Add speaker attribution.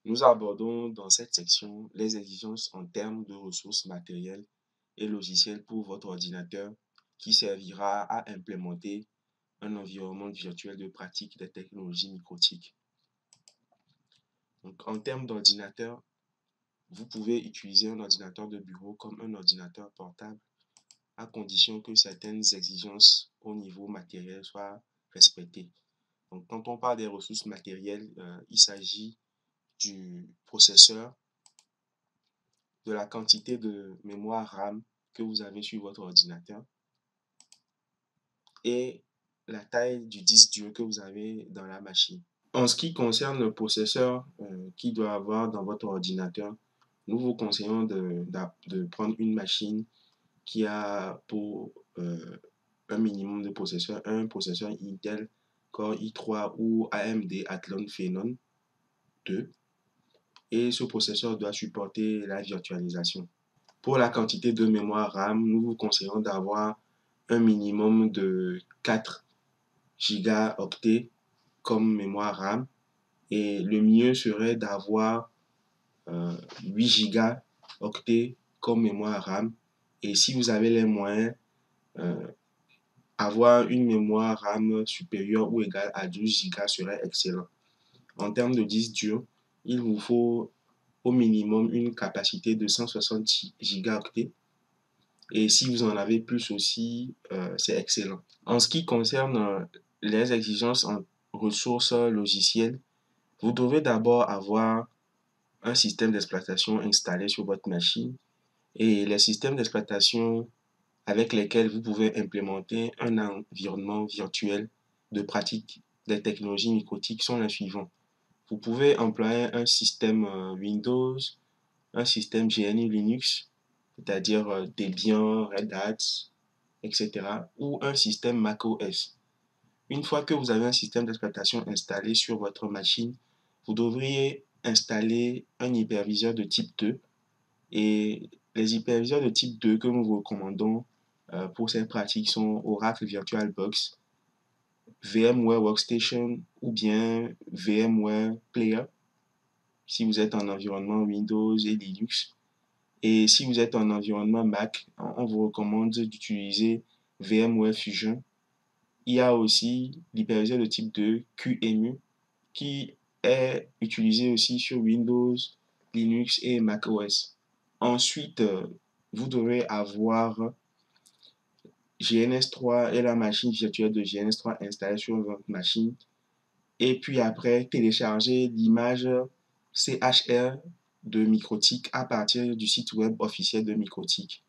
Speaker 1: Nous abordons dans cette section les exigences en termes de ressources matérielles et logicielles pour votre ordinateur qui servira à implémenter un environnement virtuel de pratique des technologies microtiques. Donc, en termes d'ordinateur, vous pouvez utiliser un ordinateur de bureau comme un ordinateur portable à condition que certaines exigences au niveau matériel soient respectées. Donc, quand on parle des ressources matérielles, il s'agit du processeur, de la quantité de mémoire RAM que vous avez sur votre ordinateur et la taille du disque dur que vous avez dans la machine. En ce qui concerne le processeur qu'il doit avoir dans votre ordinateur, nous vous conseillons de prendre une machine qui a pour un minimum de processeur, un processeur Intel Core i3 ou AMD Athlon Phenom 2. Et ce processeur doit supporter la virtualisation. Pour la quantité de mémoire RAM, nous vous conseillons d'avoir un minimum de 4 gigaoctets comme mémoire RAM et le mieux serait d'avoir 8 gigaoctets comme mémoire RAM. Et si vous avez les moyens, avoir une mémoire RAM supérieure ou égale à 12 Go serait excellent. En termes de disque dur, il vous faut au minimum une capacité de 160 gigaoctets. Et si vous en avez plus aussi, c'est excellent. En ce qui concerne les exigences en ressources logicielles, vous devez d'abord avoir un système d'exploitation installé sur votre machine et les systèmes d'exploitation avec lesquels vous pouvez implémenter un environnement virtuel de pratique des technologies microtiques sont les suivants. Vous pouvez employer un système Windows, un système GNU Linux, c'est-à-dire Debian, Red Hat, etc. ou un système macOS. Une fois que vous avez un système d'exploitation installé sur votre machine, vous devriez installer un hyperviseur de type 2 et les hyperviseurs de type 2 que nous vous recommandons pour ces pratiques sont Oracle VirtualBox, VMware Workstation ou bien VMware Player si vous êtes en environnement Windows et Linux. Et si vous êtes en environnement Mac, on vous recommande d'utiliser VMware Fusion. Il y a aussi l'hyperviseur de type 2 QEMU qui est utilisé aussi sur Windows, Linux et macOS. Ensuite, vous devrez avoir GNS3 et la machine virtuelle de GNS3 installée sur votre machine. Et puis après, télécharger l'image CHR de Microtik à partir du site web officiel de Microtik.